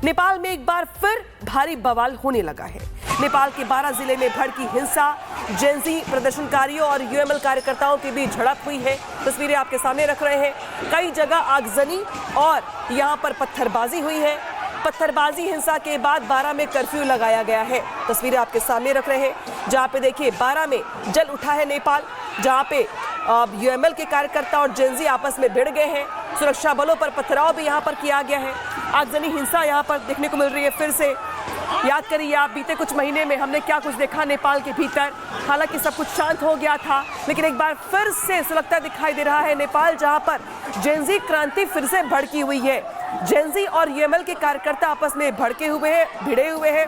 नेपाल में एक बार फिर भारी बवाल होने लगा है। नेपाल के 12 जिले में भड़की हिंसा, जेनजी प्रदर्शनकारियों और यूएमएल कार्यकर्ताओं के बीच झड़प हुई है। तस्वीरें आपके सामने रख रहे हैं। कई जगह आगजनी और यहां पर पत्थरबाजी हुई है। पत्थरबाजी हिंसा के बाद 12 में कर्फ्यू लगाया गया है। तस्वीरें आपके सामने रख रहे हैं, जहां पे देखिए 12 में जल उठा है नेपाल, जहां पे यूएमएल के कार्यकर्ता और जेनजी आपस में भिड़ गए हैं। सुरक्षा बलों पर पथराव भी यहां पर किया गया है। आगजनी हिंसा यहां पर देखने को मिल रही है। फिर से याद करिए आप, बीते कुछ महीने में हमने क्या कुछ देखा नेपाल के भीतर। हालांकि सब कुछ शांत हो गया था, लेकिन एक बार फिर से सुलगता दिखाई दे रहा है नेपाल, जहां पर जेनजी क्रांति फिर से भड़की हुई है। जेनजी और यूएमएल के कार्यकर्ता आपस में भड़के हुए हैं, भिड़े हुए हैं।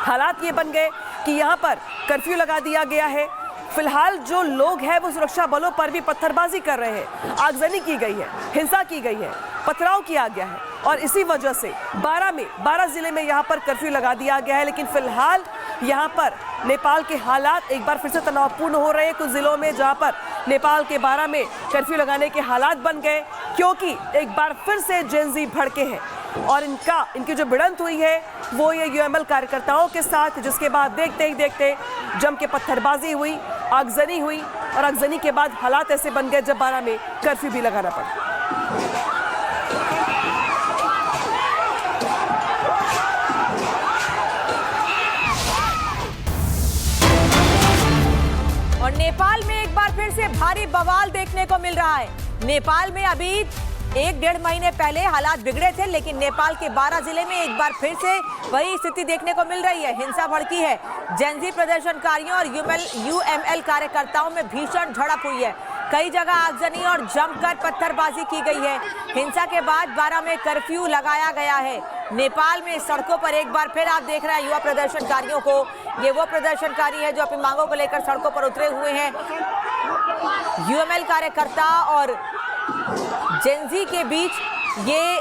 हालात ये बन गए कि यहाँ पर कर्फ्यू लगा दिया गया है। फिलहाल जो लोग हैं वो सुरक्षा बलों पर भी पत्थरबाजी कर रहे हैं। आगजनी की गई है, हिंसा की गई है, पथराव किया गया है और इसी वजह से 12 जिले में यहाँ पर कर्फ्यू लगा दिया गया है। लेकिन फिलहाल यहाँ पर नेपाल के हालात एक बार फिर से तनावपूर्ण हो रहे हैं कुछ जिलों में, जहाँ पर नेपाल के 12 में कर्फ्यू लगाने के हालात बन गए, क्योंकि एक बार फिर से जेनजी भड़के हैं और इनकी जो भिड़ंत हुई है वो ये यूएमएल कार्यकर्ताओं के साथ, जिसके बाद देखते ही देखते जम के पत्थरबाजी हुई, आगजनी हुई और आगजनी के बाद हालात ऐसे बन गए जब 12 में कर्फ्यू भी लगाना पड़ा। और नेपाल में एक बार फिर से भारी बवाल देखने को मिल रहा है। नेपाल में अभी 1-1.5 महीने पहले हालात बिगड़े थे, लेकिन नेपाल के 12 जिले में एक बार फिर से वही स्थिति देखने को मिल रही है। हिंसा भड़की है। जेनजी प्रदर्शनकारियों और यूएमएल कार्यकर्ताओं में भीषण झड़प हुई है। कई जगह आगजनी और जमकर पत्थरबाजी की गई है। हिंसा के बाद 12 में कर्फ्यू लगाया गया है। नेपाल में सड़कों पर एक बार फिर आप देख रहे हैं युवा प्रदर्शनकारियों को। ये वो प्रदर्शनकारी है जो अपनी मांगों को लेकर सड़कों पर उतरे हुए हैं। यूएमएल कार्यकर्ता और जेनजी के बीच ये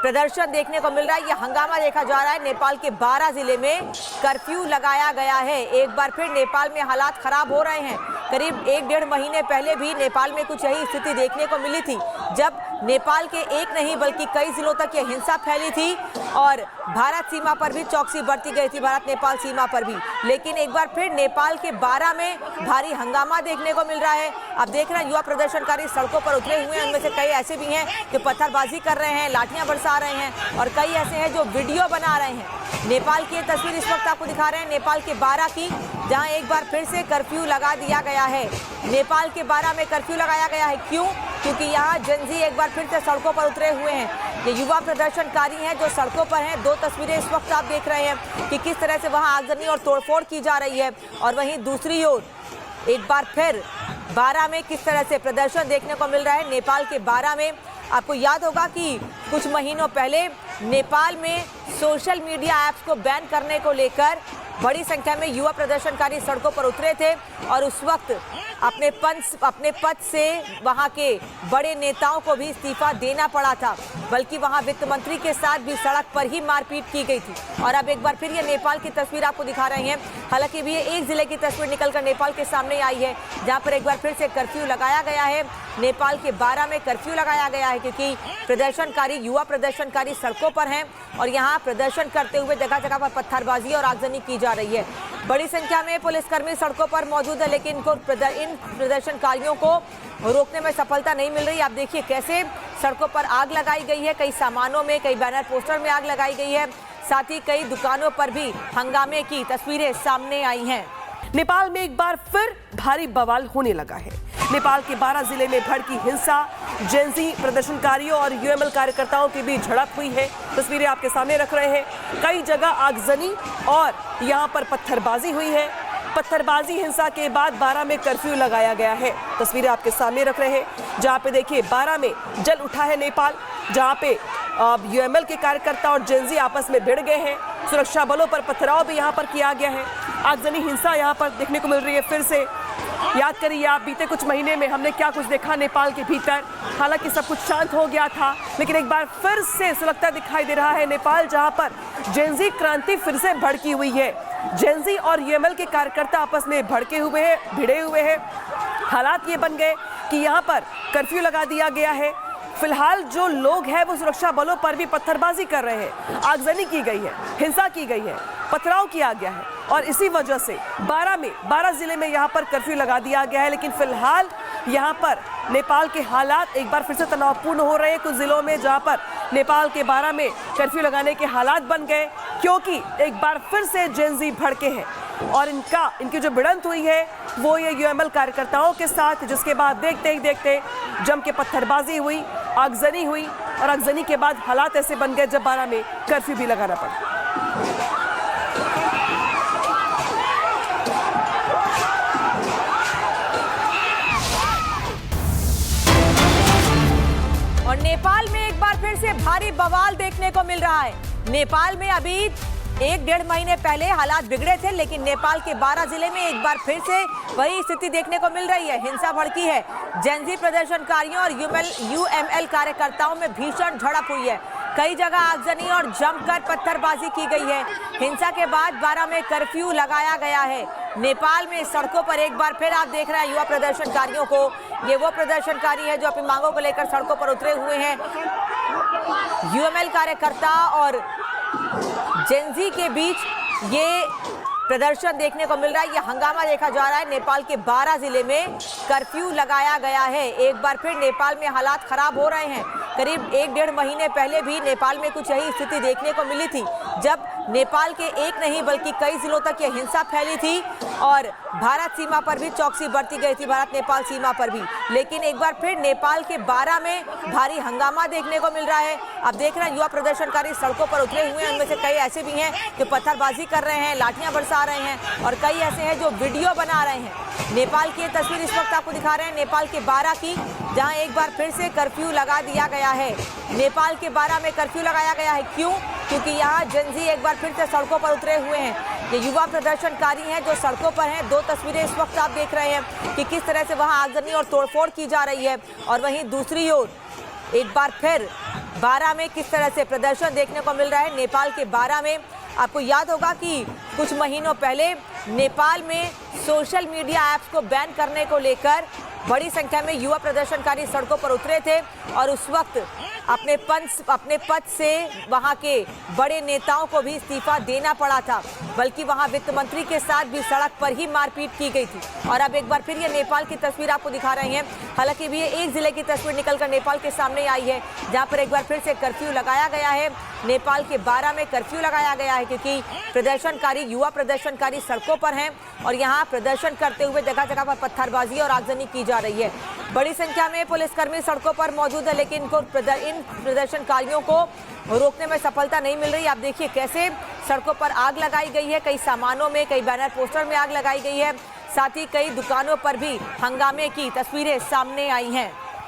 प्रदर्शन देखने को मिल रहा है। ये हंगामा देखा जा रहा है। नेपाल के 12 जिले में कर्फ्यू लगाया गया है। एक बार फिर नेपाल में हालात खराब हो रहे हैं। करीब 1-1.5 महीने पहले भी नेपाल में कुछ यही स्थिति देखने को मिली थी, जब नेपाल के एक नहीं बल्कि कई जिलों तक ये हिंसा फैली थी और भारत सीमा पर भी चौकसी बरती गई थी, भारत नेपाल सीमा पर भी। लेकिन एक बार फिर नेपाल के 12 में भारी हंगामा देखने को मिल रहा है। आप देख रहे हैं युवा प्रदर्शनकारी सड़कों पर उतरे हुए हैं। उनमें से कई ऐसे भी हैं जो पत्थरबाजी कर रहे हैं, लाठियां बरसा रहे हैं और कई ऐसे हैं जो वीडियो बना रहे हैं। नेपाल की तस्वीर इस वक्त आपको दिखा रहे हैं, नेपाल के 12 की, जहां एक बार फिर से कर्फ्यू लगा दिया गया है। नेपाल के 12 में कर्फ्यू लगाया गया है। क्यों? क्योंकि यहाँ जेनजी एक बार फिर से सड़कों पर उतरे हुए हैं। ये युवा प्रदर्शनकारी हैं जो सड़कों पर हैं। 2 तस्वीरें इस वक्त आप देख रहे हैं कि किस तरह से वहाँ आगजनी और तोड़फोड़ की जा रही है, और वहीं दूसरी ओर एक बार फिर 12 में किस तरह से प्रदर्शन देखने को मिल रहा है। नेपाल के 12 में आपको याद होगा कि कुछ महीनों पहले नेपाल में सोशल मीडिया ऐप्स को बैन करने को लेकर बड़ी संख्या में युवा प्रदर्शनकारी सड़कों पर उतरे थे और उस वक्त अपने पद से वहां के बड़े नेताओं को भी इस्तीफा देना पड़ा था, बल्कि वहां वित्त मंत्री के साथ भी सड़क पर ही मारपीट की गई थी। और अब एक बार फिर ये नेपाल की तस्वीर आपको दिखा रहे हैं। हालांकि भी ये एक जिले की तस्वीर निकलकर नेपाल के सामने आई है, जहां पर एक बार फिर से कर्फ्यू लगाया गया है। नेपाल के 12 में कर्फ्यू लगाया गया है क्योंकि युवा प्रदर्शनकारी सड़कों पर हैं और यहाँ प्रदर्शन करते हुए जगह जगह पर पत्थरबाजी और आगजनी की जा रही है। बड़ी संख्या में पुलिसकर्मी सड़कों पर मौजूद है, लेकिन इन प्रदर्शनकारियों को रोकने में सफलता नहीं मिल रही। आप देखिए कैसे सड़कों पर आग लगाई गई है। कई सामानों में, कई बैनर पोस्टर में आग लगाई गई है। साथ ही कई दुकानों पर भी हंगामे की तस्वीरें सामने आई हैं। नेपाल में एक बार फिर भारी बवाल होने लगा है। नेपाल के 12 जिले में भड़की हिंसा, जेनजी प्रदर्शनकारियों और यूएमएल कार्यकर्ताओं के बीच झड़प हुई है। तस्वीरें आपके सामने रख रहे हैं। कई जगह आगजनी और यहाँ पर पत्थरबाजी हुई है। पत्थरबाजी हिंसा के बाद 12 में कर्फ्यू लगाया गया है। तस्वीरें आपके सामने रख रहे हैं, जहाँ पे देखिए 12 में जल उठा है नेपाल, जहाँ पे यूएमएल के कार्यकर्ता और जेनजी आपस में भिड़ गए हैं। सुरक्षा बलों पर पथराव भी यहाँ पर किया गया है। आगजनी हिंसा यहाँ पर देखने को मिल रही है। फिर से याद करिए आप, बीते कुछ महीने में हमने क्या कुछ देखा नेपाल के भीतर। हालांकि सब कुछ शांत हो गया था, लेकिन एक बार फिर से सुलगता दिखाई दे रहा है नेपाल, जहां पर जेनजी क्रांति फिर से भड़की हुई है। जेनजी और यूएमएल के कार्यकर्ता आपस में भड़के हुए हैं, भिड़े हुए हैं। हालात ये बन गए कि यहाँ पर कर्फ्यू लगा दिया गया है। फिलहाल जो लोग हैं वो सुरक्षा बलों पर भी पत्थरबाजी कर रहे हैं, आगजनी की गई है, हिंसा की गई है, पथराव किया गया है और इसी वजह से 12 जिले में यहाँ पर कर्फ्यू लगा दिया गया है। लेकिन फिलहाल यहाँ पर नेपाल के हालात एक बार फिर से तनावपूर्ण हो रहे हैं कुछ जिलों में, जहाँ पर नेपाल के 12 में कर्फ्यू लगाने के हालात बन गए क्योंकि एक बार फिर से जेनजी भड़के हैं और इनकी जो भिड़ंत हुई है वो ये यूएमएल कार्यकर्ताओं के साथ, जिसके बाद देखते ही देखते जम के पत्थरबाजी हुई, आगजनी हुई और आगजनी के बाद हालात ऐसे बन गए जब 12 में कर्फ्यू भी लगाना पड़ा। और नेपाल में एक बार फिर से भारी बवाल देखने को मिल रहा है। नेपाल में अभी 1-1.5 महीने पहले हालात बिगड़े थे, लेकिन नेपाल के 12 जिले में एक बार फिर से वही स्थिति देखने को मिल रही है। हिंसा भड़की है, जेनजी प्रदर्शनकारियों और यूएमएल कार्यकर्ताओं में भीषण झड़प हुई है। कई जगह आगजनी और जमकर पत्थरबाजी की गई है। हिंसा के बाद 12 में कर्फ्यू लगाया गया है। नेपाल में सड़कों पर एक बार फिर आप देख रहे हैं युवा प्रदर्शनकारियों को। ये वो प्रदर्शनकारी है जो अपनी मांगों को लेकर सड़कों पर उतरे हुए हैं। यूएमएल कार्यकर्ता और जेनजी के बीच ये प्रदर्शन देखने को मिल रहा है, ये हंगामा देखा जा रहा है। नेपाल के 12 जिले में कर्फ्यू लगाया गया है। एक बार फिर नेपाल में हालात खराब हो रहे हैं। करीब 1-1.5 महीने पहले भी नेपाल में कुछ यही स्थिति देखने को मिली थी, जब नेपाल के एक नहीं बल्कि कई जिलों तक ये हिंसा फैली थी और भारत सीमा पर भी चौकसी बरती गई थी, भारत नेपाल सीमा पर भी। लेकिन एक बार फिर नेपाल के 12 में भारी हंगामा देखने को मिल रहा है। अब देख रहे हैं युवा प्रदर्शनकारी सड़कों पर उतरे हुए हैं। उनमें से कई ऐसे भी हैं जो पत्थरबाजी कर रहे हैं, लाठियां बरसा रहे हैं और कई ऐसे हैं जो वीडियो बना रहे हैं। नेपाल की तस्वीर इस वक्त आपको दिखा रहे हैं, नेपाल के 12 की, जहां एक बार फिर से कर्फ्यू लगा दिया गया है। नेपाल के 12 में कर्फ्यू लगाया गया है। क्यों? क्योंकि यहाँ जेनजी एक बार फिर से सड़कों पर उतरे हुए हैं। ये युवा प्रदर्शनकारी हैं जो सड़कों पर हैं। 2 तस्वीरें इस वक्त आप देख रहे हैं कि किस तरह से वहाँ आगजनी और तोड़फोड़ की जा रही है और वहीं दूसरी ओर एक बार फिर 12 में किस तरह से प्रदर्शन देखने को मिल रहा है। नेपाल के 12 में आपको याद होगा कि कुछ महीनों पहले नेपाल में सोशल मीडिया ऐप्स को बैन करने को लेकर बड़ी संख्या में युवा प्रदर्शनकारी सड़कों पर उतरे थे और उस वक्त अपने पद से वहां के बड़े नेताओं को भी इस्तीफा देना पड़ा था, बल्कि वहां वित्त मंत्री के साथ भी सड़क पर ही मारपीट की गई थी। और अब एक बार फिर ये नेपाल की तस्वीर आपको दिखा रहे हैं। हालांकि भी ये एक जिले की तस्वीर निकलकर नेपाल के सामने आई है, जहां पर एक बार फिर से कर्फ्यू लगाया गया है। नेपाल के 12 में कर्फ्यू लगाया गया है क्योंकि युवा प्रदर्शनकारी सड़कों पर हैं और यहाँ प्रदर्शन करते हुए जगह जगह पर पत्थरबाजी और आगजनी की जा रही है। बड़ी संख्या में पुलिसकर्मी सड़कों पर मौजूद है, लेकिन इन प्रदर्शनकारियों को रोकने में सफलता नहीं मिल रही। आप देखिए कैसे सड़कों पर आग लगाई गई है, कई सामानों में, कई बैनर पोस्टर में आग लगाई गई है, साथ ही कई दुकानों पर भी हंगामे की तस्वीरें सामने आई हैं।